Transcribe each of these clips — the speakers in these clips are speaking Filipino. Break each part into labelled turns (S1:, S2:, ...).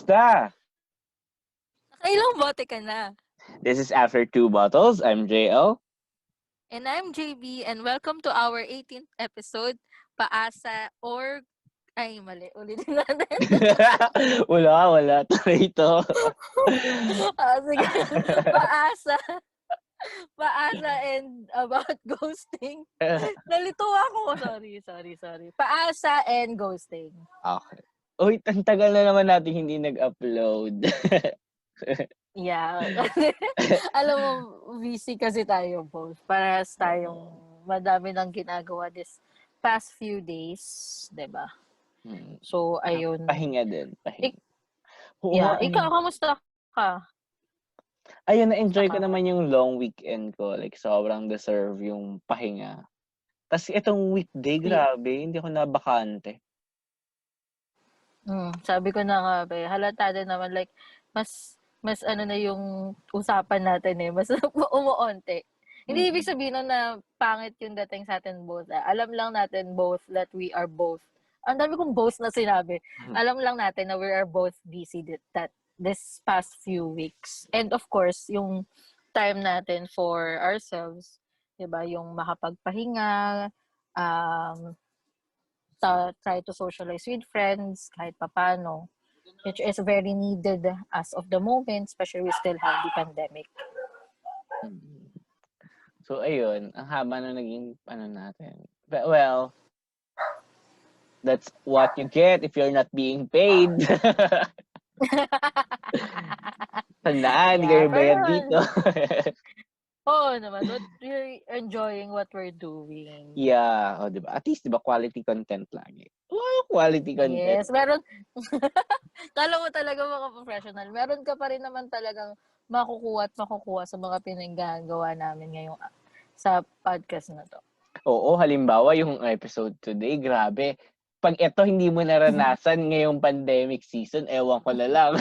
S1: Kamusta?
S2: Nakailang bote ka na?
S1: This is After Two Bottles. I'm JL.
S2: And I'm JB and welcome to our 18th episode, Paasa or... Ay, mali. Ulitin natin.
S1: wala. Tuloy ito.
S2: Sige. Paasa. Paasa and about ghosting. Nalito ako. Sorry. Paasa and ghosting.
S1: Okay. Uy, ang tagal na naman natin hindi nag-upload.
S2: Yeah. Alam mo, busy kasi tayo both. Parehas tayong madami nang ginagawa this past few days. 'Di ba? So, ayun.
S1: Pahinga din.
S2: Ikaw, kamusta ka?
S1: Ayun, na-enjoy ko naman yung long weekend ko. Like, sobrang deserve yung pahinga. Tapos itong weekday, grabe, hindi ako nabakante.
S2: Sabi ko na nga, halata din naman, like, mas ano na yung usapan natin mas umuonte. Hindi ibig sabihin nun na pangit yung dating sa atin both. Alam lang natin both that we are both. Ang dami kong both na sinabi. Alam lang natin na we are both busy that this past few weeks. And of course, yung time natin for ourselves, 'di ba? Yung makapagpahinga, try to socialize with friends kahit papano, which is very needed as of the moment, especially we still have the pandemic.
S1: So, ayun, ang haba na naging natin. But, well, that's what you get if you're not being paid. Tandaan, hindi kayo bayad dito.
S2: Oo naman, but we're enjoying what we're doing.
S1: Yeah, diba? At least, diba, quality content lagi. Quality content.
S2: Yes, meron. Kala mo talaga mga professional. Meron ka pa rin naman talagang makukuha sa mga pinagagawa namin ngayong sa podcast na to.
S1: Oo, halimbawa yung episode today, grabe. Pag ito hindi mo naranasan ngayong pandemic season, ewan ko na lang.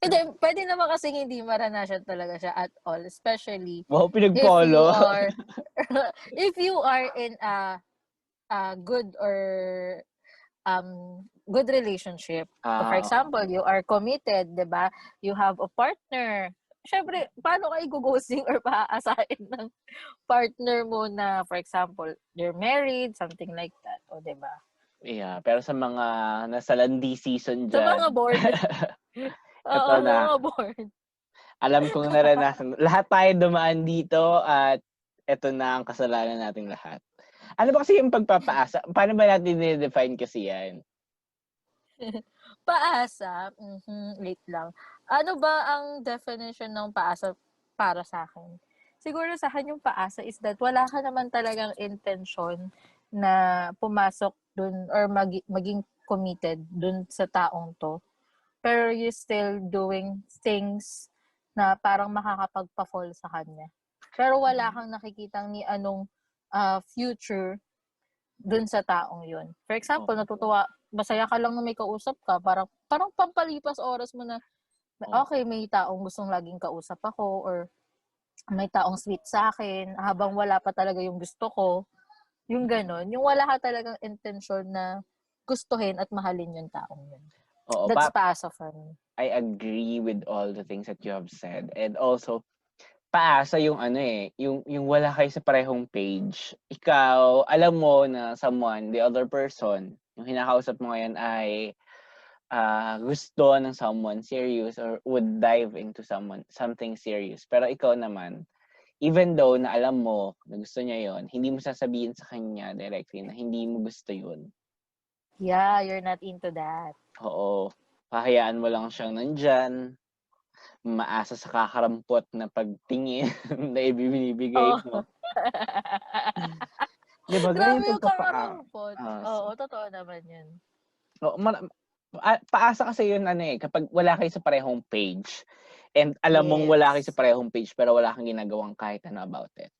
S2: Hindi, pwede naman kasi hindi maranasan talaga siya at all. Especially,
S1: pinagpolo.
S2: if you are in a good or good relationship. So for example, you are committed, di ba? You have a partner. Siyempre, paano ka i-ghosting or paaasahin ng partner mo na, for example, you're married, something like that. O, di ba?
S1: Yeah, pero sa mga nasa landi season dyan.
S2: Sa mga board. Oo, mga board.
S1: Alam kong naranasan. Lahat tayo dumaan dito at eto na ang kasalanan nating lahat. Ano ba kasi yung pagpapaasa? Paano ba natin i-define kasi yan?
S2: Paasa? Wait lang. Ano ba ang definition ng paasa para sa akin? Siguro sa akin yung paasa is that wala ka naman talagang intention na pumasok dun or maging committed dun sa taong to. Pero you're still doing things na parang makakapagpa-fall sa kanya. Pero wala kang nakikitang ni anong future dun sa taong yun. For example, masaya ka lang na may kausap ka, parang pampalipas oras mo na, okay, may taong gustong laging kausap ako, or may taong sweet sa akin, habang wala pa talaga yung gusto ko, yung ganon, yung wala ka talagang intention na gustuhin at mahalin yung taong yun. That's paasa for me.
S1: I agree with all the things that you have said. And also, paasa yung yung wala kayo sa parehong page. Ikaw, alam mo na someone, the other person, yung hinakausap mo ngayon ay gusto ng someone serious or would dive into something serious. Pero ikaw naman, even though na alam mo na gusto niya yon, hindi mo sasabihin sa kanya directly na hindi mo gusto yun.
S2: Yeah, you're not into that.
S1: Oo. Hahayaan mo lang siyang nandyan, maasa sa kakarampot na pagtingin na ibibinibigay mo. Diba?
S2: Grabe yung kakarampot. Oo, totoo naman yun.
S1: Paasa kasi yun kapag wala kayo sa parehong page. And alam mong wala kayo sa parehong page pero wala kang ginagawang kahit ano about it.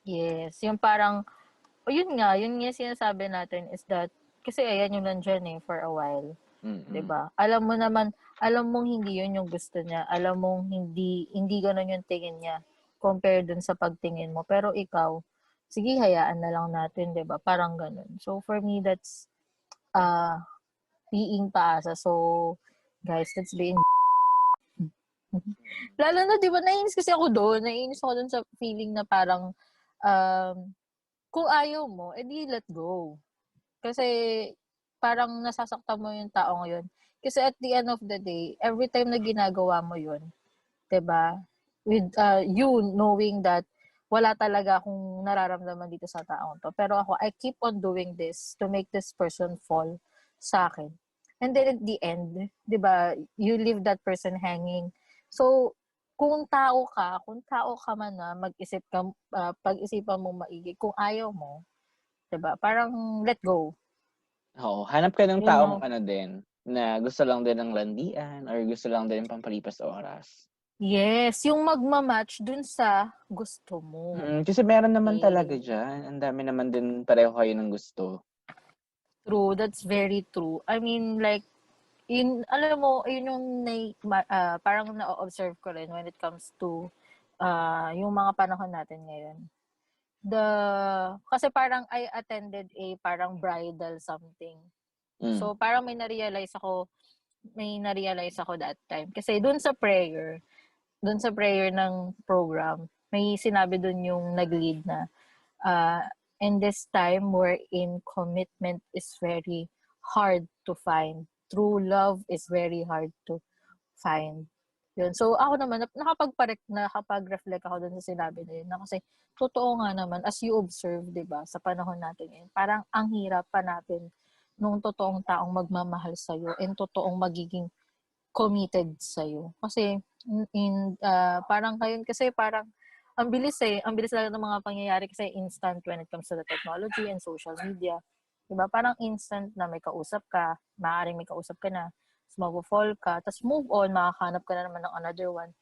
S2: Yes. Yung parang, yun nga sinasabi natin is that, kasi ayan yung nandyan for a while. Diba? Alam mong hindi yun yung gusto niya. Alam mong hindi ganun yung tingin niya compared dun sa pagtingin mo. Pero ikaw, sige, hayaan na lang natin, diba? Parang ganun. So, for me, that's being paasa. So, guys, let's be in Lalo na, di ba, naiinis kasi ako doon. Naiinis ako doon sa feeling na parang, um, kung ayaw mo, edi let go. Kasi, parang nasasaktan mo yung tao ngayon. Kasi at the end of the day, every time na ginagawa mo yun, di ba, with you knowing that wala talaga akong nararamdaman dito sa taong to. Pero ako, I keep on doing this to make this person fall sa akin. And then at the end, di ba, you leave that person hanging. So, kung tao ka man na mag-isip ka, pag-isipan mo maigi, kung ayaw mo, di ba, parang let go.
S1: Oo, hanap ka ng
S2: You
S1: taong
S2: know?
S1: din, na gusto lang din ng landian or gusto lang din pampalipas oras.
S2: Yes, yung magma-match dun sa gusto mo.
S1: Kasi meron naman talaga
S2: Okay.
S1: diyan. Ang dami naman din pareho kayo ng gusto.
S2: True, that's very true. I mean, like, alam mo, yun yung parang na-observe ko rin when it comes to yung mga panahon natin ngayon. Kasi parang I attended a parang bridal something. So, parang may na-realize ako that time. Kasi dun sa prayer ng program, may sinabi dun yung nag-lead na, in this time wherein commitment is very hard to find. True love is very hard to find. Yun. So, ako naman, nakapag-reflect ako dun sa sinabi na yun. Na kasi, totoo nga naman, as you observe, di ba, sa panahon natin ngayon, parang ang hirap pa natin nung totoong taong magmamahal sa'yo and totoong magiging committed sa'yo. Kasi, parang ngayon, kasi parang, ang bilis lang ng mga pangyayari kasi instant when it comes to the technology and social media. Diba? Parang instant na may kausap ka, maaaring may kausap ka na, tapos mag-fall ka, tapos move on, makakahanap ka na naman ng another one.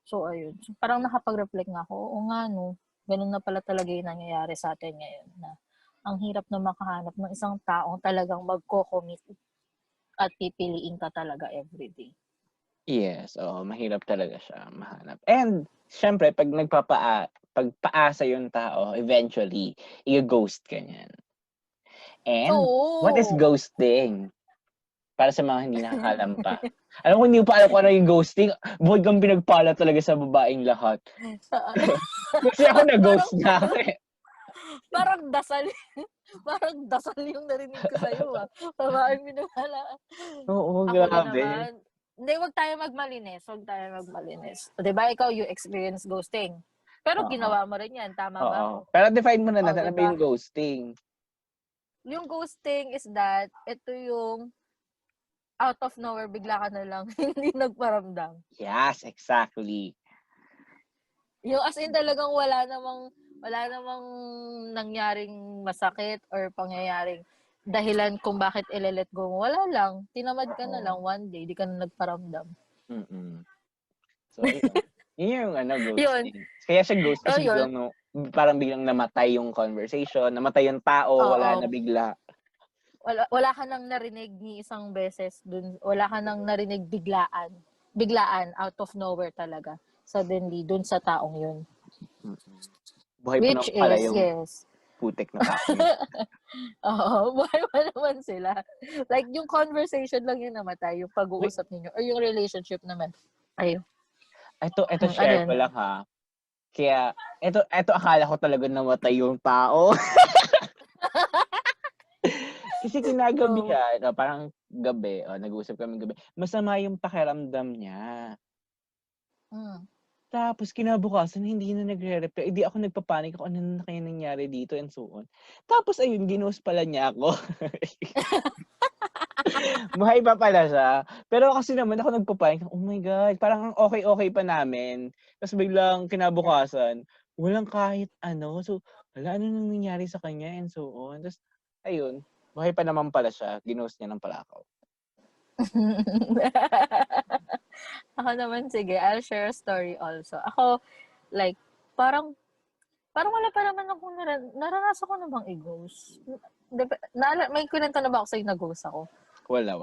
S2: So, ayun. So, parang nakapag-reflect nga ako, oo nga no, ganun na pala talaga yung nangyayari sa atin ngayon na ang hirap na makahanap ng isang taong talagang magko-commit at pipiliin ka talaga everyday.
S1: Yes, oo, mahirap talaga siya mahanap. And syempre pag paasa yung tao, eventually i-ghost ka niyan. And what is
S2: Oo.
S1: ghosting? Para sa mga hindi nakakaalam pa. Alam ko hindi mo pa alam kung ano yung ghosting, buhay kang pinagpala talaga sa babaeng lahat. Kasi ako na-ghost na ako eh.
S2: Parang dasal yung narinig ko sa'yo Babaeng minamahal.
S1: Oo,
S2: Ako din
S1: grabe.
S2: naman. Hindi, wag tayo magmalinis. O, diba, ikaw, you experience ghosting. Pero
S1: Oo.
S2: ginawa mo rin yan. Tama ba ako?
S1: Pero define mo na
S2: O,
S1: natin, ano ba
S2: diba?
S1: yung ghosting?
S2: Yung ghosting is that, ito yung out of nowhere, bigla ka na lang, hindi nagparamdam.
S1: Yes, exactly.
S2: Yung as in talagang wala namang nangyaring masakit or pangyayaring dahilan kung bakit ile-let go mo. Wala lang. Tinamad ka na lang one day, di ka na nagparamdam.
S1: So, ayun. Yun yung
S2: Yun.
S1: ghosting. Kaya siya ghost kasi
S2: Yun.
S1: parang biglang namatay yung conversation, namatay yung tao, wala na bigla.
S2: Wala ka nang narinig ni isang beses dun. Wala ka nang narinig biglaan, out of nowhere talaga. Suddenly, dun sa taong yun.
S1: Buhay pa naman pala yung putik na tao.
S2: Oo, buhay pa naman sila. Like, yung conversation lang yung namatay, yung pag-uusap ninyo, or yung relationship naman. Ayun.
S1: Ito share ko lang ha. Kaya, ito akala ko talaga namatay yung tao. Kasi kinagabihan, parang gabi, nag-uusap kami gabi, masama yung pakiramdam niya. Tapos kinabukasan, hindi na nagre-reply. Di ako nagpapanik ako, ano na kaya nangyari dito and so on. Tapos ayun, ginost pala niya ako. Buhay pa pala siya. Pero kasi naman ako nagpapanik, oh my God, parang ang okay pa namin. Tapos biglang kinabukasan, walang kahit ano. So, wala, ano nang nangyari sa kanya and so on. Tapos, ayun, buhay pa naman pala siya. Ginost niya ng pala ako.
S2: Ako naman, sige, I'll share a story also. Ako, like, parang wala pa naman akong naranasan ko na bang i-ghost. May kwento na ba ako sa'yo na ghost ako?
S1: Wala.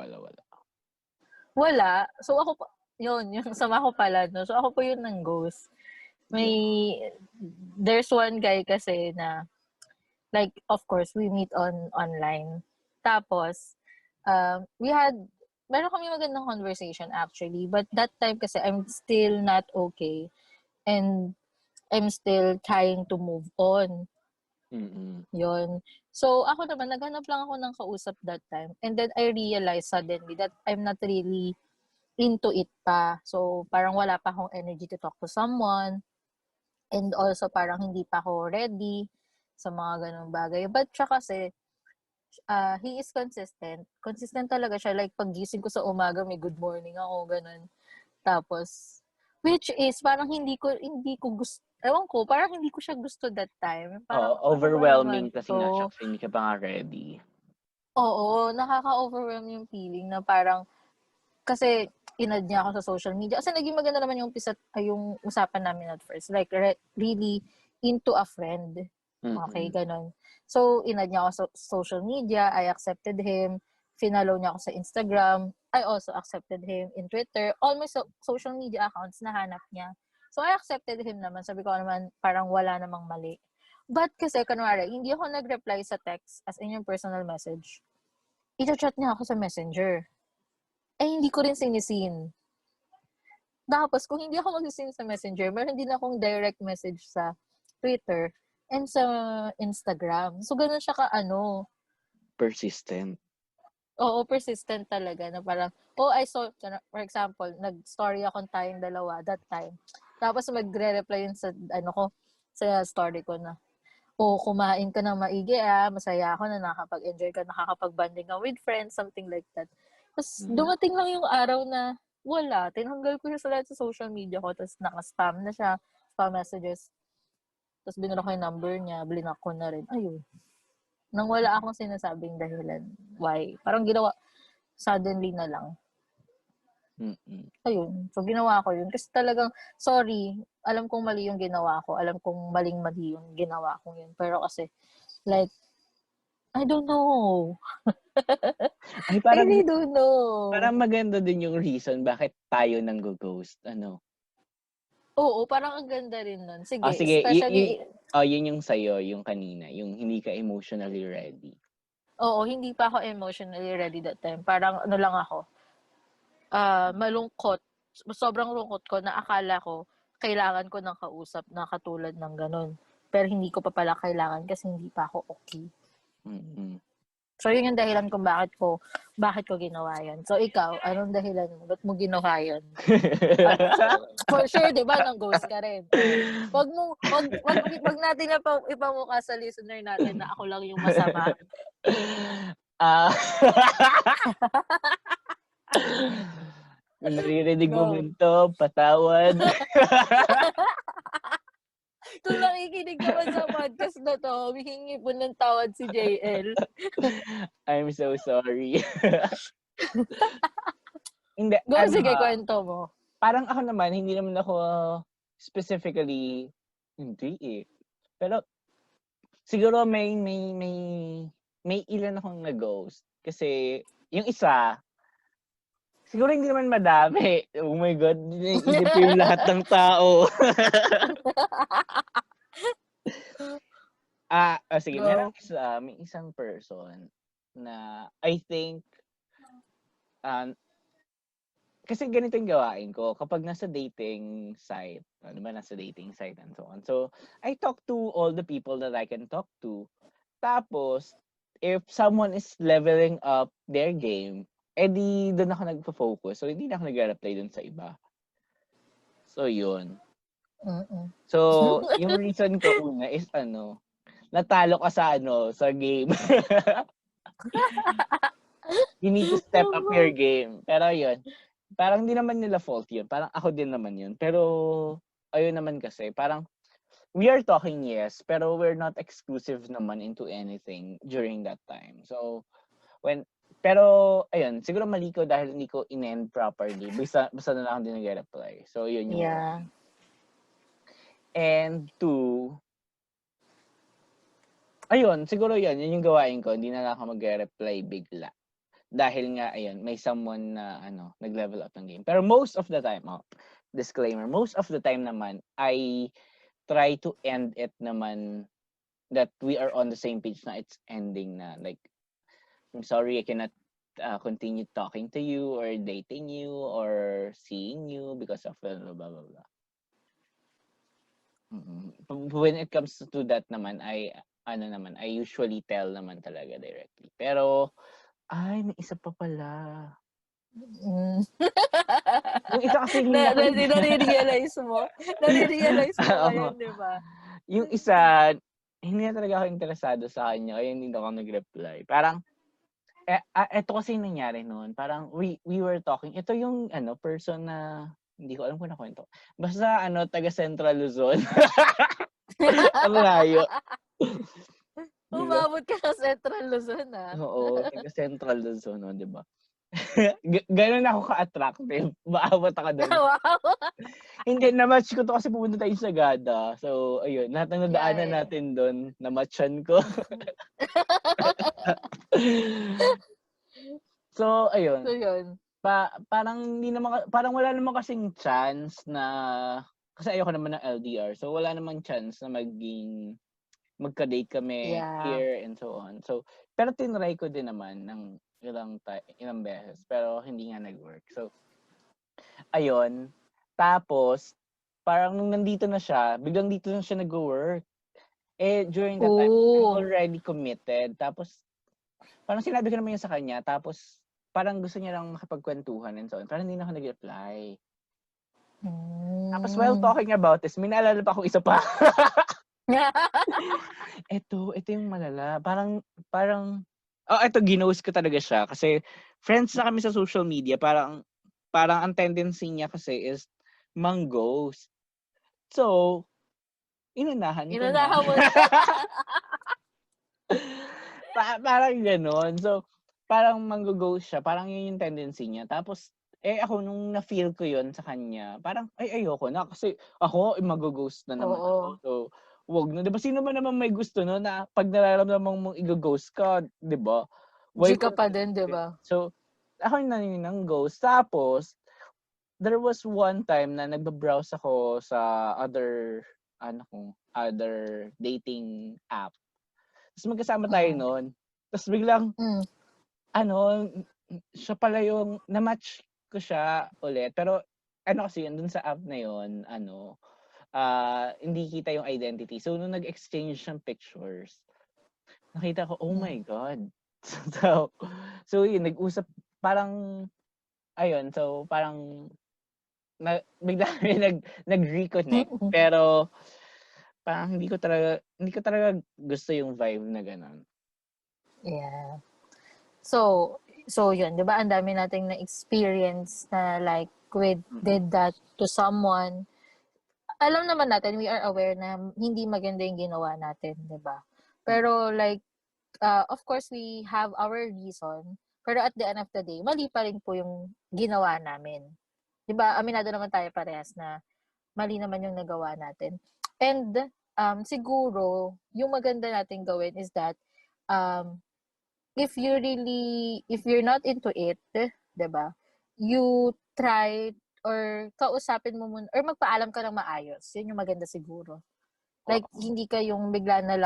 S2: Wala. So, ako, yung sama ko pala, no? So, ako po yun ng ghost. There's one guy kasi na, like, of course, we meet online. Tapos, meron kami magandang conversation actually, but that time kasi I'm still not okay and I'm still trying to move on.
S1: Mm.
S2: Yun. So, ako naman, naghanap lang ako ng kausap that time. And then, I realized suddenly that I'm not really into it pa. So, parang wala pa akong energy to talk to someone. And also, parang hindi pa ako ready sa mga ganong bagay. But siya kasi, he is consistent. Consistent talaga siya. Like, pag gising ko sa umaga, may good morning ako, ganun. Tapos, which is, parang hindi ko gusto, ewan ko, parang hindi ko siya gusto that time. Parang, ano ba
S1: Overwhelming
S2: naman
S1: kasi nga siya
S2: to?
S1: kasi hindi ka pa nga ready.
S2: Oo, nakaka-overwhelm yung feeling na parang, kasi, inad niya ako sa social media. Kasi naging maganda naman yung yung usapan namin at first. Like, really into a friend. Okay,
S1: Mm.
S2: ganun. So, inad niya ako sa social media. I accepted him. Finalo niya ako sa Instagram. I also accepted him in Twitter. All my social media accounts nahanap niya. So, I accepted him naman. Sabi ko naman, parang wala namang mali. But kasi, kunwari, hindi ako nag-reply sa text as in yung personal message. Ito-chat niya ako sa messenger. Hindi ko rin sinisin. Tapos, kung hindi ako mag-sin sa messenger, meron din akong direct message sa Twitter and sa Instagram. So, ganun siya
S1: Persistent.
S2: Oo, persistent talaga na parang, I saw, for example, nag-story akong tayong dalawa that time. Tapos, magre-reply yun sa, sa story ko na, kumain ka ng maigi masaya ako na nakakapag-enjoy ka, nakakapag-banding ka with friends, something like that. Tapos, dumating lang yung araw na, wala. Tinanggal ko siya sa lahat sa social media ko. Tapos, naka-spam na siya. Spam messages. Tapos, binura ko yung number niya. Blinak ko na rin. Ayun. Nang wala akong sinasabing dahilan. Why? Parang ginawa, suddenly na lang.
S1: Mm.
S2: Ayun. So, ginawa ko yun. Kasi talagang, sorry, alam kong mali yung ginawa ko. Alam kong maling-mali yung ginawa ko yun. Pero kasi, like, I don't know.
S1: Ay,
S2: I really don't know.
S1: parang maganda din yung reason bakit tayo nang-go-ghost.
S2: Oo, parang ang ganda rin nun. Sige,
S1: Sige,
S2: especially,
S1: yun yung sa'yo, yung kanina, yung hindi ka emotionally ready.
S2: oo, hindi pa ako emotionally ready that time. Parang lang ako, malungkot. Sobrang lungkot ko na akala ko kailangan ko ng kausap na katulad ng ganun. Pero hindi ko pa pala kailangan kasi hindi pa ako okay.
S1: Mm-hmm.
S2: So, yun yung dahilan kung bakit ko ginawa yun. So, ikaw, anong dahilan mo? Ba't mo ginawa yun? For sure, di ba, nang ghost ka rin. Wag natin na ipamukha sa listener natin na ako lang yung masama.
S1: Kung naririnig mo man to, patawad.
S2: Kung nakikinig naman sa podcast na to, humihingi po ng tawad si JL.
S1: I'm so sorry. Hindi,
S2: Sige, kwento mo.
S1: Parang ako naman, hindi naman ako specifically, hindi eh. Pero, siguro may ilan akong na-ghost. Kasi, yung isa, siguro hindi naman madami. Oh my God, naiisip ko yung lahat ng tao. Sige, may isang person na I think, kasi ganito yung gawain ko kapag nasa dating site, nasa dating site and so on. So, I talk to all the people that I can talk to. Tapos, if someone is leveling up their game, di doon ako nagpo-focus. So, hindi na ako nag-reply doon sa iba. So, yun. So, yung reason ko una is natalo ka sa game. You need to step up your game. Pero yun, parang hindi naman nila fault yun. Parang ako din naman yun. Pero, ayun naman kasi, parang, we are talking, yes, pero we're not exclusive naman into anything during that time. So, pero, ayun, siguro mali ko dahil hindi ko in-end properly. Basta na lang din nag-reply. So, yun yung one. And two, ayun, siguro yun yung gawain ko. Hindi na lang ako mag-reply bigla. Dahil nga, ayun, may someone na, nag-level up ng game. Pero most of the time, disclaimer, most of the time naman, I try to end it naman that we are on the same page na it's ending na. Like, I'm sorry, I cannot continue talking to you or dating you or seeing you because of blah blah blah blah. When it comes to that naman, I usually tell naman talaga directly. Pero, may isa pa pala. Yung isa kasi hindi ako
S2: nare-realize mo? Nare-realize mo
S1: Oo.
S2: ngayon, di ba?
S1: Yung isa, hindi na talaga ako interesado sa kanya, kaya hindi ako nag-reply. Parang, eto kasi yung nangyari noon. Parang, we were talking. Ito yung, person na, hindi ko alam kung nakwento. Basta, taga Central Luzon. Ang layo.
S2: Umabot ka sa Central Luzon, ah.
S1: Oo, taga Central Luzon, di ba? Ganun ako ka-attractive. Maabot ako doon.
S2: Wow!
S1: Hindi, na-match ko to kasi pumunta tayo sa Sagada. So, ayun, lahat ng nadaanan
S2: Yeah.
S1: natin doon, na-matchan ko. So, ayun.
S2: So, yun.
S1: Parang wala naman kasing chance na, kasi ayoko naman ng LDR. So, wala namang chance na magka-date kami here and so on. So, pero tinry ko din naman ng ilang beses, pero hindi nga nag-work. So, ayun. Tapos, parang nung nandito na siya, biglang dito na siya nag-work. During that time, I'm already committed. Tapos, parang sinabi ko naman yun sa kanya. Tapos, parang gusto niya lang makipagkwentuhan and so on. Parang hindi na ako nag-reply. Tapos, while talking about this, may naalala pa akong isa pa. Ito yung malala. Ito, ginost ko talaga siya. Kasi, friends na kami sa social media. Parang ang tendency niya kasi is mang-ghost. So, inunahan ko na.
S2: Mo na.
S1: Parang gano'n. So, parang mang-ghost siya. Parang yun yung tendency niya. Tapos, ako nung na-feel ko yun sa kanya, parang, ayoko na. Kasi ako, mag-ghost na naman ako. So, wag na. Diba, sino ba naman may gusto no na pag nararamdaman mong i-ghost ka, diba?
S2: G ka pa din, diba?
S1: So, ako yung ng ghost. Tapos, there was one time na nagbabrowse ako sa other dating app. Tapos magkasama tayo noon. Tapos biglang, siya pala yung, na-match ko siya ulit. Pero, kasi yun, dun sa app na yun, hindi kita yung identity. So, nung nag-exchange ng pictures, nakita ko, oh my God. So yun, nag-usap, parang, ayun, so parang, bigla nag-reconnect. Pero, parang hindi ko talaga gusto yung vibe na gano'n.
S2: Yeah. So yun, di ba, ang dami nating na-experience na like, did that to someone. Alam naman natin, we are aware na hindi maganda yung ginawa natin, di ba? Pero like, of course, we have our reason. Pero at the end of the day, mali pa rin po yung ginawa namin. Di ba, aminado naman tayo parehas na mali naman yung nagawa natin. And siguro, yung maganda natin gawin is that, if you're not into it, diba, you try or kausapin mo muna, or magpaalam ka ng maayos. Yun yung maganda siguro. Like, hindi ka yung bigla na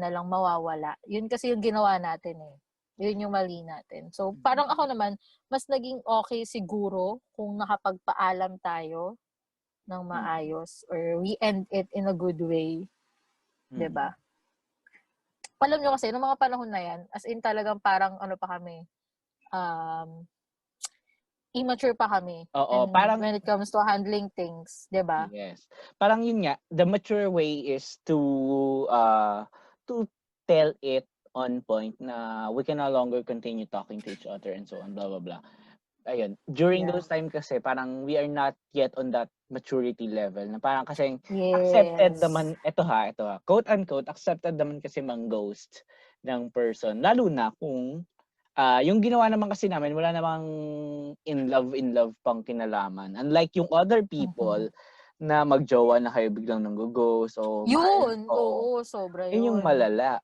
S2: lang mawawala. Yun kasi yung ginawa natin eh. Yun yung mali natin. So, parang ako naman, mas naging okay siguro kung nakapagpaalam tayo ng maayos or we end it in a good way. Diba? Alam nyo kasi, noong mga panahon na yan, as in talagang parang pa kami, immature pa kami.
S1: Oo, parang
S2: when it comes to handling things, 'di ba?
S1: Yes. Parang yun nga, the mature way is to tell it on point na we can no longer continue talking to each other and so on, blah blah blah. Ayun. During those time kasi parang we are not yet on that maturity level na parang kasi accepted naman, ito ha, quote unquote, accepted naman kasi mang-ghost ng person. Lalo na kung yung ginawa naman kasi namin, wala namang in love pang kinalaman. Unlike yung other people na magjowa na kayo biglang nang-ghost o
S2: yun, oo, sobra yun.
S1: Yun yung malala.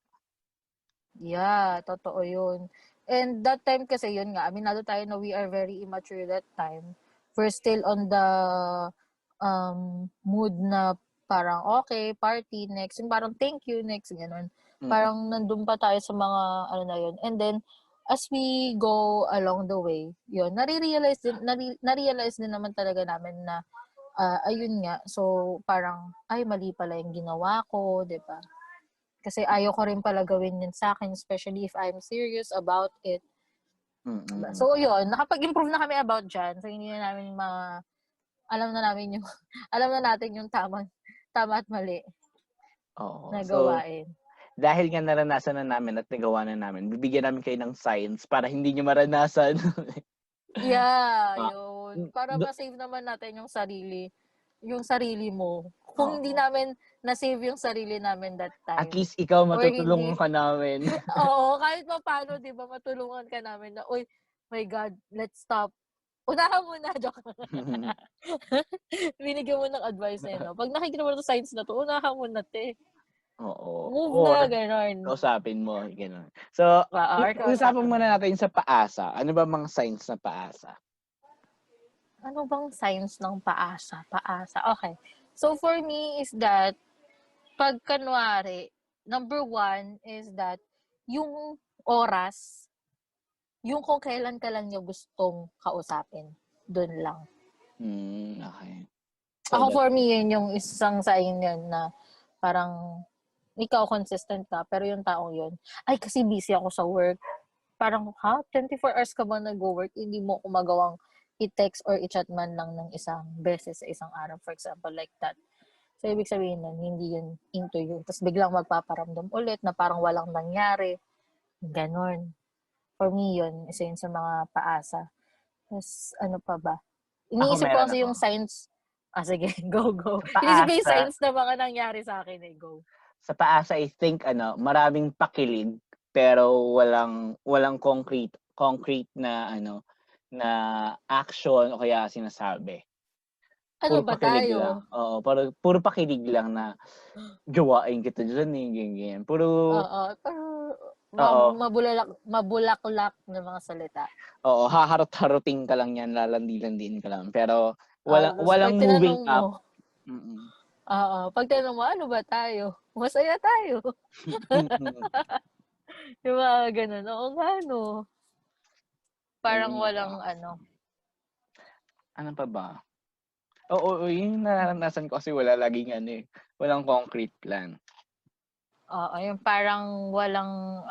S2: Yeah, totoo yun. And that time kasi yun nga, aminado tayo na we are very immature that time. We're still on the mood na parang okay, party, next. Yung parang thank you, next, ganun. Parang nandun pa tayo sa mga na yun. And then, as we go along the way, yun, na-realize din naman talaga namin na, ayun nga, so parang, ay, mali pala yung ginawa ko, di ba? Kasi ayaw ko rin pala gawin yun sa akin, especially if I'm serious about it.
S1: Mm.
S2: So, yun, nakapag-improve na kami about dyan. So, hindi na namin alam na natin yung tama at mali
S1: Oo.
S2: na
S1: So,
S2: gawain.
S1: dahil nga naranasan na namin at nagawa na namin, bibigyan namin kayo ng signs para hindi nyo maranasan.
S2: Yeah,
S1: Ah,
S2: yun. Para
S1: do
S2: ma-save naman natin yung sarili mo. Kung hindi
S1: Oo.
S2: namin na-save yung sarili namin that
S1: At
S2: time.
S1: least ikaw
S2: Or hindi.
S1: matutulungan ka namin.
S2: Oo, kahit papaano, di ba, matulungan ka namin na, uy, my God, let's stop. Unahan mo na, joke. Binigyan mo ng advice eh, no? Pag nakikita mo na signs na to, unahan mo na, te.
S1: Oo.
S2: Move
S1: Or
S2: na, gano'n.
S1: kausapin mo, gano'n. So,
S2: Or
S1: usapan
S2: kausapin mo.
S1: muna natin sa paasa. Ano ba mga signs na paasa?
S2: Ano bang signs ng paasa? Paasa, okay. So, for me is that, pag kunwari, number 1 is that, yung oras, yung kung kailan ka lang niya gustong kausapin. Doon lang.
S1: Okay. So,
S2: Ako, for me, yun yung isang sign yun na parang ikaw consistent ka, pero yung taong yun, ay, kasi busy ako sa work. Parang, 24 hours ka ba nag-work? Hindi mo ako magawang i-text or i-chat man lang ng isang beses sa isang araw, for example, like that. So, ibig sabihin nun, hindi yun into you. Tapos biglang magpaparamdam ulit na parang walang nangyari. Ganon. For me, yun. Isa yun sa mga paasa. Tapos, ano pa ba?
S1: ako
S2: Iniisip ko
S1: meron
S2: kasi
S1: ako.
S2: yung signs. Sige, go.
S1: Sa
S2: Iniisip ko yung
S1: paasa,
S2: signs na mga nangyari sa akin go.
S1: sa paasa, I think, maraming pakilig, pero walang concrete na, na action o kaya sinasabi.
S2: Ano
S1: Puro
S2: ba
S1: pakilig lang.
S2: tayo?
S1: Oo, puro pakilig lang na gawain kita diyan, ganyan. Puro
S2: Oo, pero
S1: oo,
S2: mabulaklak na mga salita.
S1: oo, haharot-harutin ka lang yan, lalandi-landiin ka lang. Pero
S2: Tapos pag
S1: walang moving
S2: tinanong mo,
S1: up. Mm.
S2: pag tinanong mo, ano ba tayo? Masaya tayo. Yung mga ganun. Oo nga, no. Parang
S1: Ayun nga.
S2: walang ano.
S1: Ano pa ba? Oo, yun yung nararanasan ko kasi wala laging walang concrete plan.
S2: Oo, yung parang walang,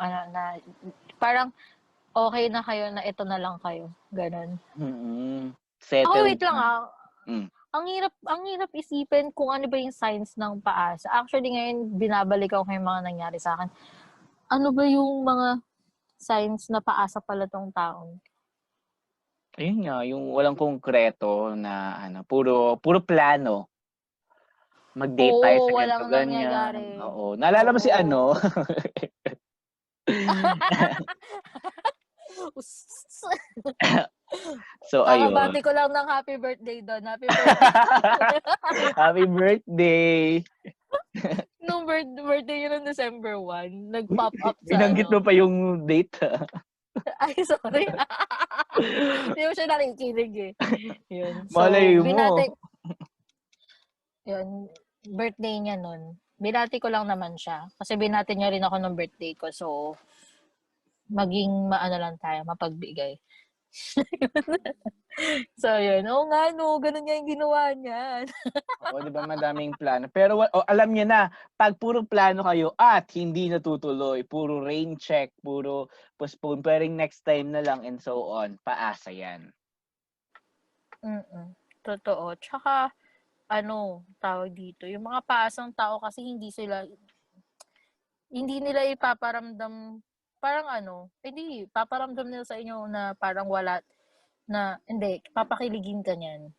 S2: parang okay na kayo na ito na lang kayo. Ganon.
S1: Settled
S2: Wait lang
S1: na. Mm.
S2: Ang hirap isipin kung ano ba yung signs ng paasa. Actually, ngayon, binabalikan ko yung mga nangyari sa akin. Ano ba yung mga signs na paasa pala tong taon?
S1: Ayun nga, yung walang konkreto na puro plano. Mag-date tayo
S2: Oo,
S1: sa ganito,
S2: walang
S1: ganyan.
S2: nangyayari.
S1: Oo. Naalala mo si
S2: Oo.
S1: So, ayun.
S2: Kakabati ko lang ng happy birthday doon. Happy birthday.
S1: Happy birthday!
S2: Nung birthday niya ng December 1, nag-pop up sa
S1: Binanggit mo pa yung date.
S2: Ay, sorry. Hindi mo siya nakikinig eh. Yun. So,
S1: Malay mo.
S2: Yun, birthday niya nun. Binati ko lang naman siya. Kasi binati niya rin ako ng birthday ko. So, maging lang tayo, mapagbigay. So, yun. Oo nga, no. Ganun nga yung ginawa niya.
S1: Oo, di ba madaming plano. Pero alam niyo na, pag puro plano kayo at hindi natutuloy, puro rain check, puro postpone, pwedeng next time na lang and so on, paasa yan.
S2: Totoo. Tsaka, tawag dito, yung mga paasang tao kasi hindi nila ipaparamdam, parang paparamdam nila sa inyo na parang wala, na, hindi, papakiligin ka niyan.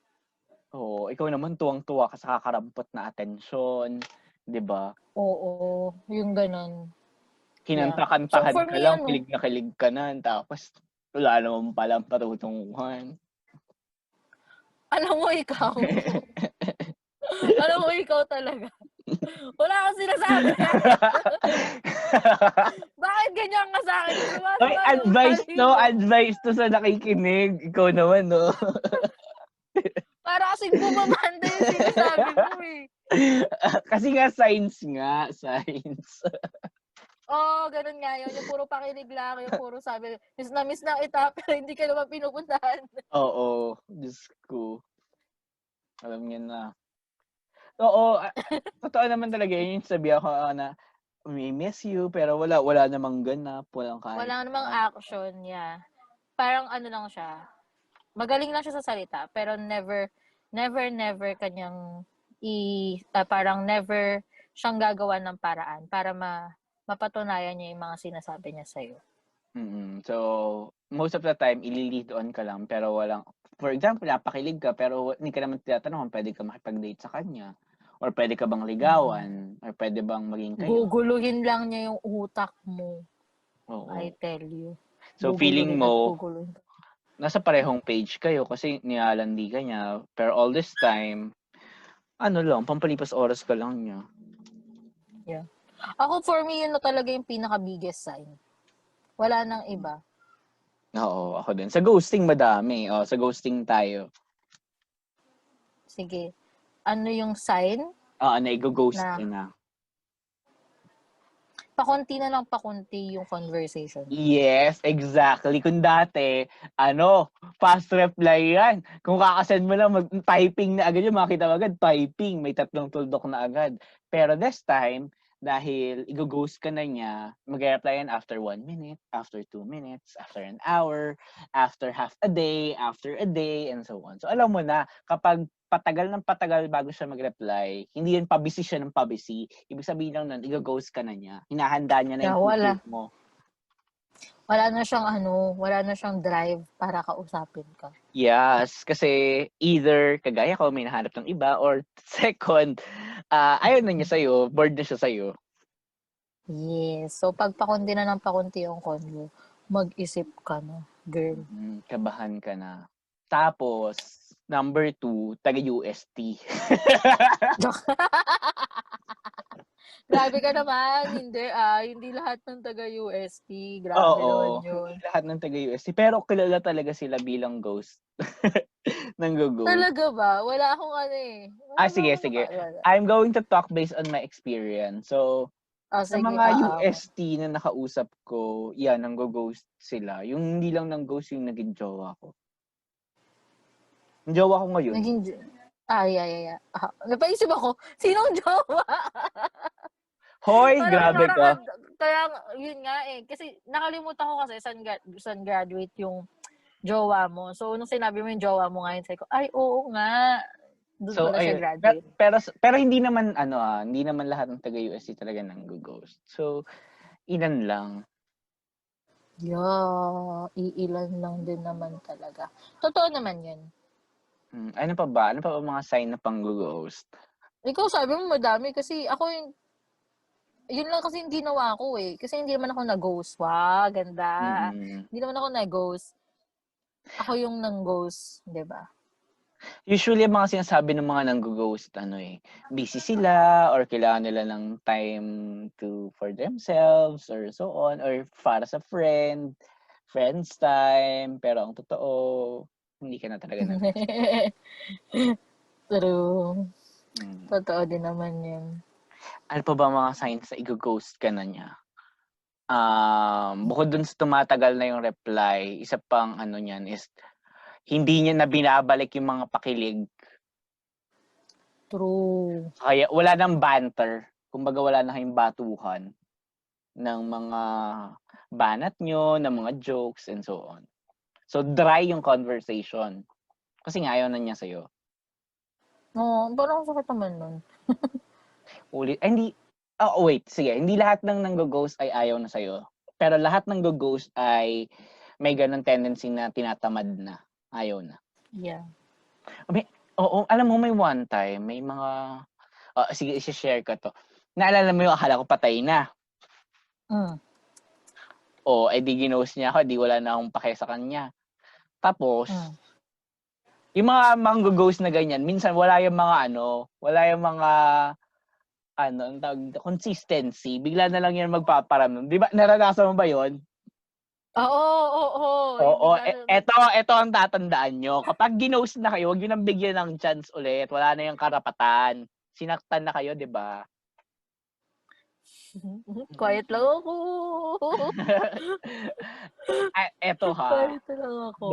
S1: Oo, ikaw naman tuwang-tuwa ka sa kakarampot na atensyon, di ba?
S2: Oo, yung ganun.
S1: Kinanta-kantahan
S2: So, for
S1: ka
S2: me,
S1: lang, kilig na kilig ka na, tapos wala naman palang patutunguhan.
S2: Alam mo ikaw talaga. Wala akong sinasabi. Bakit ganyan ka sa akin?
S1: Oy, advice to sa nakikinig. Ikaw naman, no?
S2: Para kasing bumabanda yung sinasabi mo eh.
S1: Kasi nga, signs.
S2: Ganun nga yun. Yung puro pakilig lang, yung puro sabi, miss na kita, pero hindi ka naman pinupuntahan.
S1: Oo, Diyos ko. Alam niyo na. Oo, totoo naman talaga yun yung sabi ako na we miss you pero wala namang ganap, walang kahit
S2: Wala namang
S1: ano.
S2: action, yeah. Parang ano lang siya, magaling lang siya sa salita, pero never kanyang parang never siyang gagawa ng paraan para mapatunayan niya yung mga sinasabi niya sa'yo.
S1: So, most of the time ili-lead on ka lang pero walang for example, napakilig ka pero hindi ka naman tinatanong kung puwede ka makipag-date sa kanya or puwede ka bang
S2: Mm.
S1: ligawan or puwede bang maging kayo.
S2: Guguluhin lang niya yung utak mo, I
S1: Oo.
S2: tell you.
S1: So, feeling
S2: Guguluhin at
S1: mo
S2: guguluhin.
S1: nasa parehong page kayo kasi nilalandi ka niya pero all this time, ano lang, pampalipas oras ka lang niya.
S2: Yeah. Ako, for me, yun na talaga yung pinaka-biggest sign. Wala nang iba.
S1: Oo, ako din. Sa ghosting madami. Sa ghosting tayo.
S2: Sige. Ano yung sign
S1: Naigo-ghost
S2: na
S1: ka na.
S2: pakunti na lang pakunti yung conversation?
S1: Yes, exactly. Kung dati, fast reply yan. Kung kakasend mo lang, typing na agad yun, makita mo agad, typing. May 3 tuldok na agad. Pero this time, dahil i-ghost ka na niya, mag-reply yan after 1 minute, after 2 minutes, after an hour, after half a day, after a day, and so on. So alam mo na, kapag patagal ng patagal bago siya mag-reply, hindi yun pabisi siya ng pabisi. Ibig sabihin lang nun, i-ghost ka na niya. Hinahanda niya na
S2: Yeah,
S1: yung future mo.
S2: wala na siyang drive para kausapin ka.
S1: Yes, kasi either kagaya ko may nahanap ng iba or second, ayaw na niya sa'yo, bored na siya sa'yo.
S2: Yes. So, pag pakunti na ng pakunti yung convo, mag-isip ka na, girl.
S1: Kabahan ka na. Tapos, number 2, taga-UST.
S2: Grabe ka naman. Hindi lahat ng taga-UST. Grabe naman
S1: Oo,
S2: yun.
S1: hindi lahat ng taga-UST, pero kilala talaga sila bilang ghost. Nanggo-ghost.
S2: Talaga ba? Wala akong ano eh.
S1: Sige. I'm going to talk based on my experience. So, sa
S2: Sige,
S1: mga UST na nakausap ko, yan, nanggo-ghost sila. Yung hindi lang nang-ghost yung naging jowa ko. Yung jowa ko ngayon.
S2: Yeah. Napaisip ako, sinong jowa?
S1: Hoy, grabe ka.
S2: Kaya, yun nga eh. Kasi nakalimutan ko kasi saan graduate yung jowa mo. So, nung sinabi mo yung jowa mo ngayon, sabi ko, ay, oo nga. Doon
S1: So,
S2: pala siya
S1: ayun.
S2: graduate.
S1: Pero hindi naman, hindi naman lahat ng taga-UST talaga nanggo-ghost. So, ilan lang.
S2: Yeah, iilan lang din naman talaga. Totoo naman yun.
S1: Ano pa ba? Ano pa ba mga sign na pang-ghost?
S2: Ikaw sabi mo madami kasi ako yun lang kasi yung ginawa ko eh. Kasi hindi naman ako nag-ghost. Wow, ganda. Hindi naman ako nag-ghost. Ako yung nang-ghost, di ba?
S1: Usually, ang mga sinasabi ng mga nanggo-ghost, busy sila or kailangan nila ng time for themselves or so on or para sa friends time. Pero ang totoo, hindi ka na talaga nag-ghost.
S2: True.
S1: Hmm.
S2: Totoo din naman yun.
S1: Ano pa ba mga signs na i-ghost ka na niya? Bukod dun sa tumatagal na yung reply, isa pang niyan is hindi niya na binabalik yung mga pakilig.
S2: True.
S1: Kaya wala nang banter. Kumbaga wala na kayong batuhan ng mga banat nyo, ng mga jokes, and so on. So, dry yung conversation. Kasi nga ayaw na niya sa'yo.
S2: No, parang sakit naman nun.
S1: Wait, sige. Hindi lahat ng nang-ghost ay ayaw na sa'yo. Pero lahat ng ghost ay may ganun tendency na tinatamad na. Ayaw na.
S2: Yeah.
S1: Alam mo, may one time, may mga, sige, isi-share ko to. Naalala mo yung akala ko patay na. Di ginost niya ako, di wala na akong pake sa kanya. Tapos, yung mga ghost na ganyan, minsan wala yung mga ang tawag, consistency. Bigla na lang yan magpaparamdam. Di ba, naranasan mo ba yon?
S2: Oo.
S1: Ito ang tatandaan nyo. Kapag ginost na kayo, huwag nyo nang bigyan ng chance ulit. Wala na yung karapatan. Sinaktan na kayo, di ba?
S2: Quiet lang ako.
S1: Eto ha,
S2: Quiet lang ako.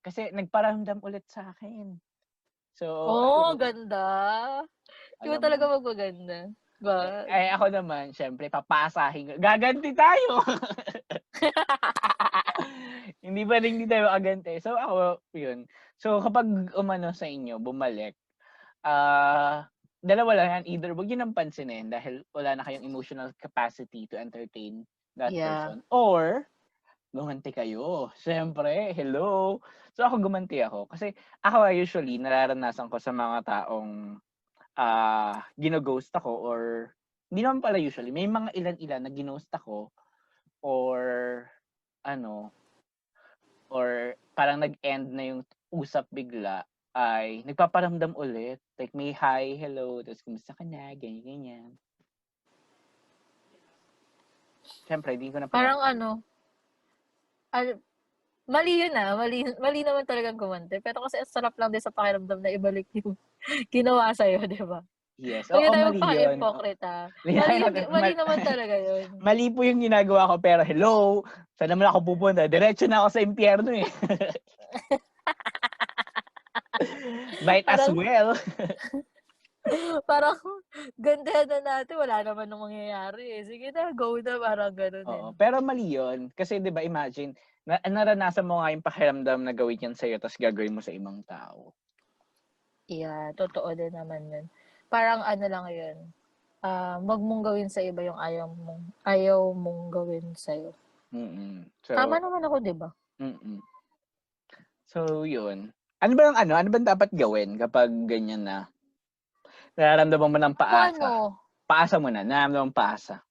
S1: kasi nagparamdam ulit sa akin. So,
S2: Oh,
S1: ayun,
S2: ganda. Ikaw
S1: alam mo.
S2: talaga magpaganda. Ba?
S1: Ako naman, syempre, papasahin ko. Gaganti tayo! Hindi tayo agante. So, ako, yun. So, kapag umano sa inyo, bumalik, dalawa lang yan. Either wag yun ang pansinin dahil wala na kayong emotional capacity to entertain that
S2: Yeah.
S1: person. Or, gumanti kayo. Siyempre, hello. So, ako gumanti ako. Kasi ako usually, nararanasan ko sa mga taong gino-ghost ako or hindi naman pala usually. May mga ilan-ilan na ghost ako or ano, or parang nag-end na yung usap bigla ay nagpaparamdam ulit. Like may hi, hello, tapos kumusta ka na, ganyan. Siyempre, hindi ko na
S2: Parang mali yun mali naman talagang kumante. Pero kasi ang sarap lang din sa pakiramdam na ibalik yung ginawa sa'yo, di ba?
S1: Yes,
S2: Huwag
S1: oo,
S2: tayo
S1: mali yun.
S2: magpaka-hypocrite.
S1: Mali,
S2: Mali naman talaga yun.
S1: mali po yung ginagawa ko, pero hello, saan naman ako pupunta? Diretso na ako sa impyerno eh. Might as
S2: Parang,
S1: well.
S2: parang, ganda na natin, wala naman nang mangyayari eh. Sige na, go na, parang ganun eh.
S1: Oo, pero mali yun. Kasi 'di ba imagine, naranasan mo nga yung pakiramdam na gawin yan sa'yo tapos gagawin mo sa ibang tao.
S2: Yeah, totoo din naman yun. Parang lang yun. Wag mong gawin sa iba yung ayaw mong gawin sa'yo.
S1: So,
S2: Tama naman ako, di ba?
S1: So, yun. Ano bang dapat gawin kapag ganyan na nararamdaman mo ng paasa? Paasa mo na, nararamdaman paasa.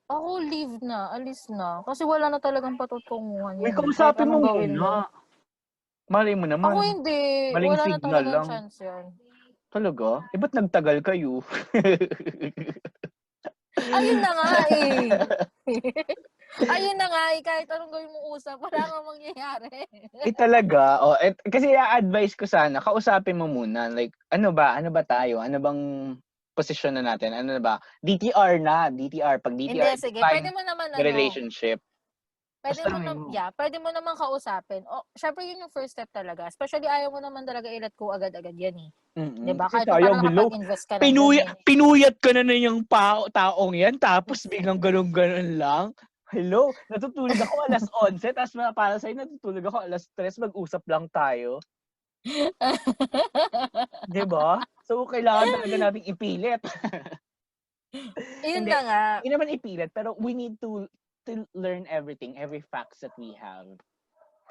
S2: Ako leave na, alis na. Kasi wala na talagang patutunguhan
S1: Uy,
S2: yun. Kahit
S1: kausapin mo
S2: anong gawin mo.
S1: muna. Malay mo
S2: Ako
S1: naman,
S2: hindi.
S1: maling
S2: Wala na
S1: signal
S2: talagang
S1: lang.
S2: chance yan.
S1: Talaga? Ba't nagtagal kayo?
S2: Ayun na nga eh. Ayun na nga eh. Kahit anong gawin mong usap, wala nga mangyayari.
S1: Talaga? Kasi i-advise ko sana, kausapin mo muna. Like, ano ba tayo? Ano bang posisyon na natin? Ano na ba? DTR na. DTR. Pag
S2: Hindi,
S1: DTR,
S2: sige.
S1: define
S2: Pwede mo naman
S1: the relationship.
S2: pwede mo naman kausapin. O, syempre yun yung first step talaga. Especially ayaw mo naman talaga i-let go agad-agad yan eh. Diba?
S1: Kasi
S2: Kahit pa paano
S1: hello,
S2: nakapag-invest ka na dun eh.
S1: pinuyat ka na yung taong yan, tapos biglang ganun-ganun lang. Hello, natutulog ako 11:00, tapos para sa'yo natutulog ako 3:00, mag-usap lang tayo. Diba? So, kailangan talaga nating ipilit.
S2: Yun na nga.
S1: Hindi naman ipilit, pero we need to learn everything, every facts that we have.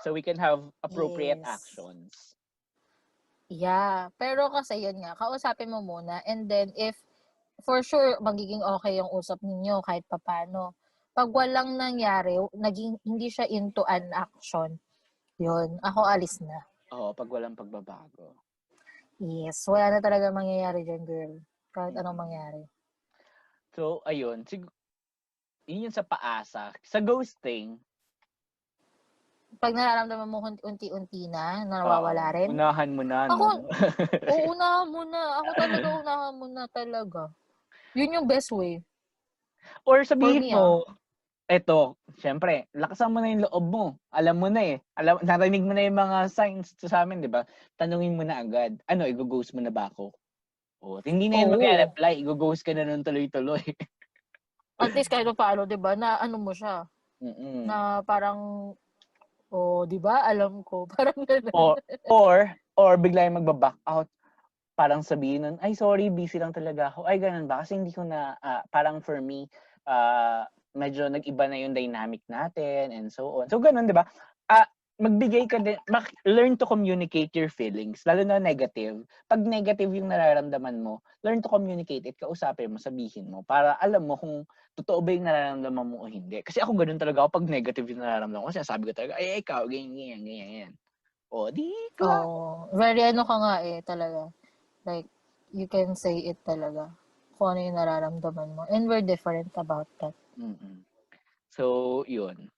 S1: So we can have appropriate actions.
S2: Yeah. Pero kasi yun nga, kausapin mo muna. And then, if for sure, magiging okay yung usap ninyo kahit papano. Pag walang nangyari, hindi siya into an action, yun, ako alis na.
S1: Oo, pag walang pagbabago.
S2: Yes. Wala na talaga mangyayari dyan, girl. Kahit anong mangyari.
S1: So, ayun. Yun yung sa paasa. Sa ghosting,
S2: pag nararamdaman mo unti-unti na nawawala rin.
S1: Unahan mo na,
S2: no? Unahan mo na. Ako talaga, unahan mo na talaga. Yun yung best way.
S1: Or sabihin mo, eto, syempre, lakasan mo na yung loob mo. Alam mo na eh. Narinig mo na yung mga signs sa amin, di ba? Tanungin mo na agad. Ano, i-ghost mo na ba ako? Hindi na yun mag-reply. I-ghost ka na nun tuloy-tuloy.
S2: At least kahit paano, di ba, na ano mo siya. Na parang, di ba, alam ko. Parang
S1: or bigla yung magbaback out. Parang sabihin nun, ay sorry, busy lang talaga ako. Ay, ganun ba? Kasi hindi ko na, parang for me, medyo nag-iba na yung dynamic natin and so on. So, ganun, di ba? Magbigay ka din, learn to communicate your feelings, lalo na negative. Pag negative yung nararamdaman mo, learn to communicate it, kausapin mo, sabihin mo, para alam mo kung totoo ba yung nararamdaman mo o hindi. Kasi ako ganun talaga ako pag negative yung nararamdaman ko, sinasabi ko talaga, ay, ikaw, ganyan. Di ka.
S2: Very ka nga talaga. Like, you can say it talaga. Kung ano yung nararamdaman mo. And we're different about that.
S1: So, yun.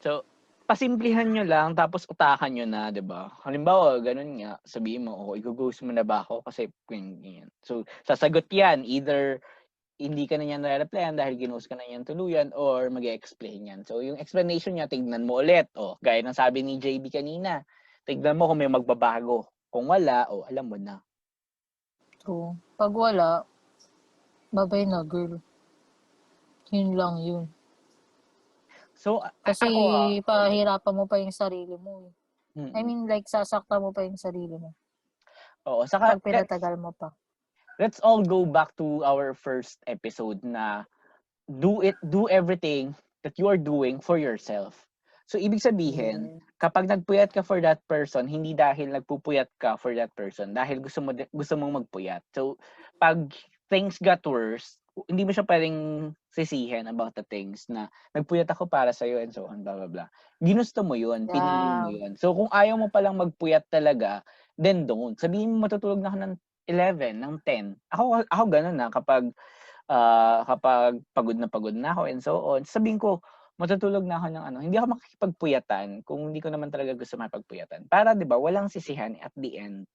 S1: So, pasimplihan nyo lang, tapos utakan nyo na, di ba? Halimbawa, ganun nga, sabihin mo, i-ghost mo na ba ako? Kasi, ganyan. So, sasagot yan, either hindi ka na niya nare-replyan dahil ginost ka na niyan tuluyan or mag-e-explain yan. So, yung explanation niya, tignan mo ulit. Gaya ng sabi ni JB kanina, tignan mo kung may magbabago. Kung wala, alam mo na.
S2: True. Pag wala, babay na, girl. Yun lang yun.
S1: So,
S2: Kasi pahirapan mo pa yung sarili mo. I mean, like, sasakta mo pa yung sarili mo.
S1: Oo. Saka,
S2: pag pinatagal mo pa.
S1: Let's all go back to our first episode na do everything that you are doing for yourself. So, ibig sabihin, kapag nagpuyat ka for that person, hindi dahil nagpupuyat ka for that person, dahil gusto mong magpuyat. So, pag things got worse, hindi mo siya pwedeng sisihin about the things na nagpuyat ako para sa'yo and so on, blah, blah, blah. Ginusto mo yun, pinili mo yun. So, kung ayaw mo palang magpuyat talaga, then don't. Sabihin mo matutulog na ako ng 11, ng 10. Ako ganun na kapag pagod na ako and so on, sabihin ko, matutulog na ako ng hindi ako makikipagpuyatan kung hindi ko naman talaga gusto makipagpuyatan. Para, di ba, walang sisihan at the end.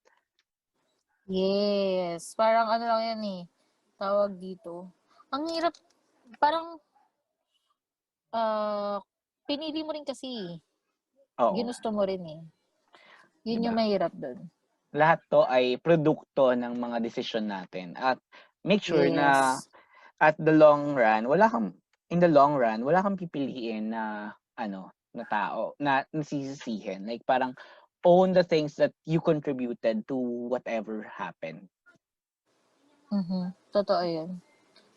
S2: Yes. Parang lang yan tawag dito. Ang hirap, parang, pinili mo rin kasi.
S1: Oo.
S2: Ginusto mo rin Yun yung mahirap dun.
S1: Lahat to ay produkto ng mga desisyon natin. At make sure na at the long run, wala kang pipiliin na na tao na nasisisihin. Like parang own the things that you contributed to whatever happened.
S2: Totoo yun.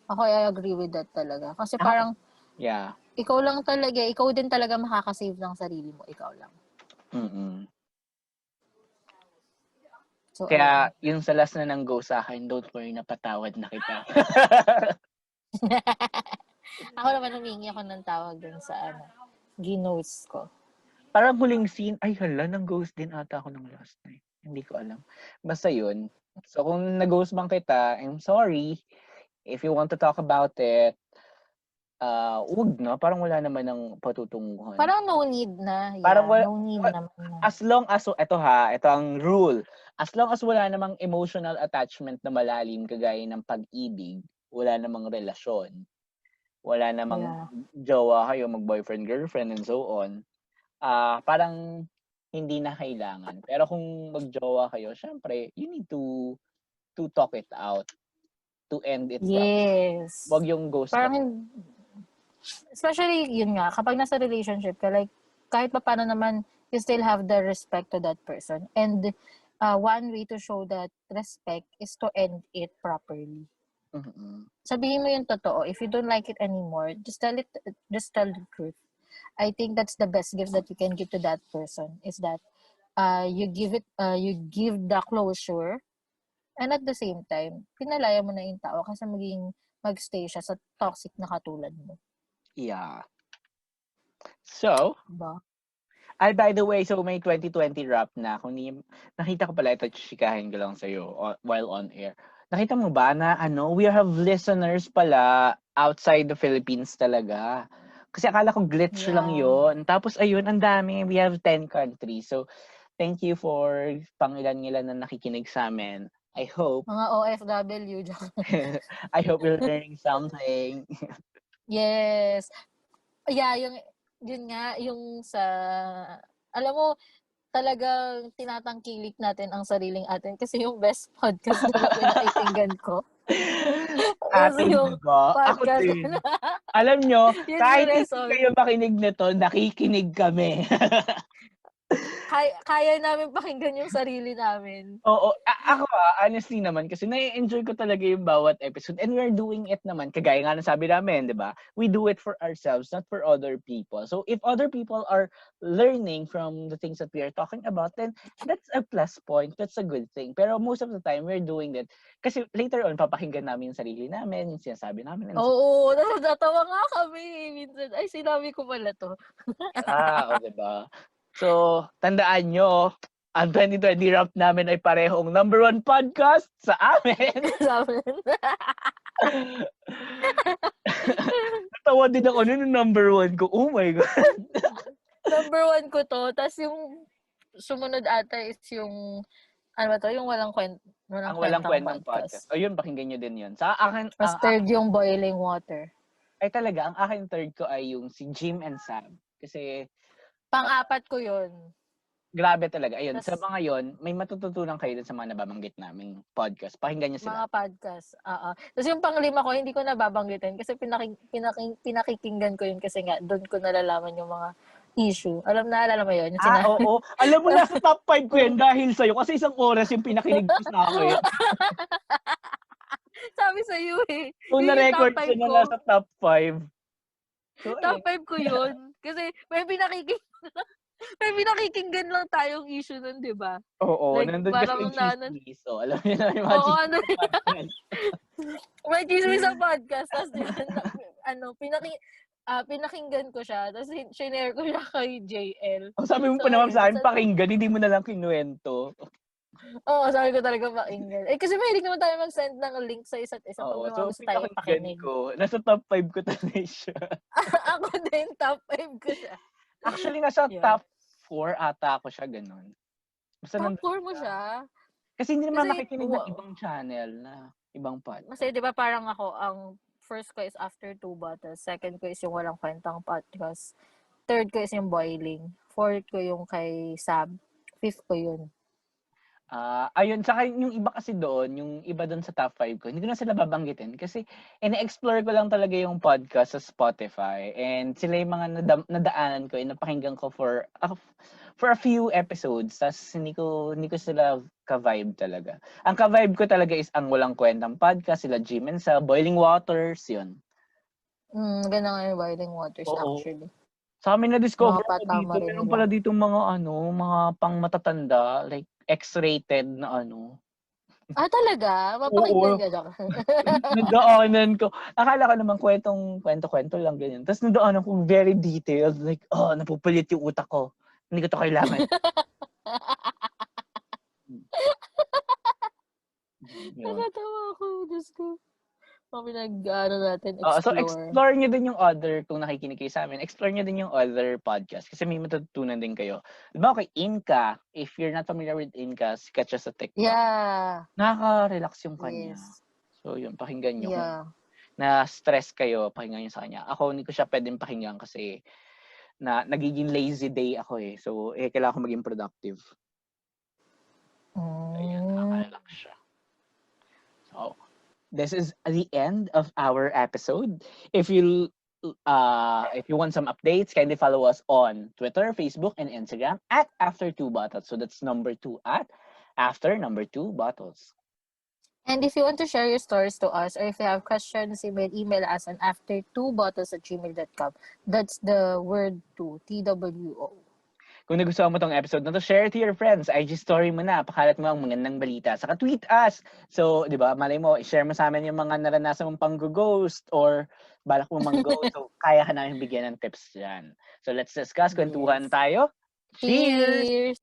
S2: Ako, I agree with that talaga. Kasi parang, ikaw din talaga makakasave ng sarili mo. Ikaw lang. So,
S1: kaya, yung sa last na nang go sa akin, don't worry, napatawad na kita.
S2: Ako naman humingi ako ng tawag dun sa ginost ko.
S1: Parang huling scene, ay hala, nang ghost din ata ako ng last night. Hindi ko alam. Basta yun. So, kung nag-ghost man kita, I'm sorry. If you want to talk about it, wag na. Parang wala naman ng patutunguhan.
S2: Parang no need na.
S1: Parang
S2: no need naman na.
S1: As long as, ito ang rule. As long as wala namang emotional attachment na malalim kagaya ng pag-ibig, wala namang relasyon, wala namang jowa kayo, mag-boyfriend, girlfriend, and so on, parang hindi na kailangan. Pero kung mag-jowa kayo, syempre, you need to talk it out, to end it.
S2: Yes.
S1: Wag yung ghost.
S2: Parang, especially, yun nga, kapag nasa relationship ka, like, kahit pa paano naman, you still have the respect to that person. And one way to show that respect is to end it properly. Sabihin mo yung totoo. If you don't like it anymore, just tell the truth. I think that's the best gift that you can give to that person, is that you give the closure, and at the same time, pinalaya mo na yung tao kasi magstay siya sa toxic na katulad mo.
S1: Yeah. So, by the way, so may 2020 wrap na. Kung nakita ko pala, ito, chikahin ko lang sa'yo while on air. Nakita mo ba na we have listeners pala outside the Philippines talaga? Kasi akala ko glitch lang yun. Tapos ayun, ang dami. We have 10 countries. So, thank you for pangilan-ngilan na nakikinig sa amin. I hope.
S2: Mga OFW.
S1: I hope you're learning something.
S2: Yes. Yeah, yun nga, yung sa, alam mo, talagang tinatangkilik natin ang sariling atin kasi yung best podcast na pinakikinggan ko.
S1: Atin ba? Ako din. Alam nyo, kahit hindi kayo makinig nito, nakikinig kami.
S2: Kaya namin pakinggan yung sarili namin.
S1: Oo. Ako honestly naman, kasi na-enjoy ko talaga yung bawat episode. And we're doing it naman, kagaya nga ng sabi namin, di ba? We do it for ourselves, not for other people. So if other people are learning from the things that we are talking about, then that's a plus point. That's a good thing. Pero most of the time, we're doing that. Kasi later on, papakinggan namin yung sarili namin, yung sinasabi namin.
S2: Oo, natawa nga kami. Minsan, ay, sinabi ko pala to.
S1: Di ba? So, tandaan nyo, ang 2020 wrap namin ay parehong number 1 podcast sa amin. Natawa din ako nun yung number 1 ko. Oh my God.
S2: Number 1 ko to. Tapos yung sumunod ata is yung, yung walang kwento.
S1: Ang walang kwentang podcast. O yun, pakinggan nyo din yun. Sa akin,
S2: Mas third yung boiling water.
S1: ay talaga, ang akin third ko ay yung si Jim and Sam. Kasi,
S2: Pang-apat ko yun.
S1: grabe talaga. Ayun,
S2: Tas,
S1: sa mga yun, may matututunan kayo dun sa mga nababanggit naming podcast. Pakinggan nyo sila.
S2: mga podcast. Tapos yung panglima ko, hindi ko nababanggitin kasi pinakikinggan ko yun kasi nga, doon ko nalalaman yung mga issue. Naalala mo yun?
S1: Oo. Alam mo, nasa top 5 ko yan dahil sa'yo. Kasi isang oras yung pinakinig ko sa akin.
S2: Sabi sa iyo eh.
S1: Kung na-record ko na nasa top 5. So,
S2: top 5 ko yun. Kasi may pinakikinggan lang tayong issue nun, di ba?
S1: Oo,
S2: like,
S1: nandun kasi yung chismis. So, alam mo na, yung mga chismis.
S2: May chismis sa podcast. Tapos pinakinggan ko siya. Tapos shinare ko siya kay JL.
S1: Sabi mo pa naman sa akin, pakinggan, hindi mo na lang kinuwento.
S2: Oo, sabi ko talaga pakinggan. Kasi mahilig naman tayo mag-send ng link sa isa't isa pag may mga gusto tayo pakinig.
S1: Nasa top 5 ko talaga siya.
S2: Ako din, top 5 ko siya.
S1: Actually, nasa top 4 ata ako siya, ganun. Basta
S2: top 4 mo siya?
S1: Kasi hindi naman nakikinig ng ibang channel na ibang podcast.
S2: Kasi di ba parang ako, ang first ko is After 2 Bottles. Second ko is yung Walang Kwentang Podcast. Third ko is yung Boiling. Fourth ko yung kay Sab. Fifth ko yun.
S1: Ayun, saka yung iba kasi doon, yung iba doon sa top 5 ko, hindi ko na sila babanggitin kasi ina-explore ko lang talaga yung podcast sa Spotify and sila yung mga nadaanan ko, napakinggan ko for a few episodes, tas hindi ko sila ka-vibe talaga. Ang ka-vibe ko talaga is ang Walang Kwentang Podcast, sila Jim and Sa, Boiling Waters, yun.
S2: Ganda nga yung Boiling Waters. Oo. Actually.
S1: Sa amin na-discover ko dito, meron pala dito mga mga pang matatanda, like X-rated na
S2: talaga? Mapakinggan ka dyan.
S1: Nadaanan ko. Akala ko naman kwento lang ganyan. Tapos nadaanan ko very detailed. Like, napupulit yung utak ko. Hindi ko to kailangan.
S2: Nakatawa ako. Diyos ko. Natin, explore.
S1: So, explore nyo din yung other, kung nakikinig kayo sa amin, explore nyo din yung other podcast kasi may matutunan din kayo. Diba kay Inka, if you're not familiar with Inka, sikat siya sa TikTok.
S2: Yeah.
S1: Nakaka-relax yung kanya.
S2: Yes.
S1: So, yun, pakinggan nyo.
S2: Yeah.
S1: Na-stress kayo, pakinggan nyo sa kanya. Ako, hindi ko siya pwedeng pakinggan kasi nagiging lazy day ako eh. So, kailangan ko maging productive. Ayan, nakaka-relax siya. So, this is the end of our episode. If you want some updates, kindly follow us on Twitter, Facebook, and Instagram at After2Bottles. So that's number 2 at After2Bottles.
S2: And if you want to share your stories to us, or if you have questions, email us on after2bottles@gmail.com. That's the word 2, TWO.
S1: Kung nagustuhan mo tong episode na to, share it to your friends. IG story mo na, pakalat mo ang magandang balita. Saka tweet us. So, di ba, malay mo, share mo sa amin yung mga naranasan mong pang-ghost or balak mo mang-ghost. So, kaya ka namin bigyan ng tips dyan. So, let's discuss. Kwentuhan tayo. Cheers!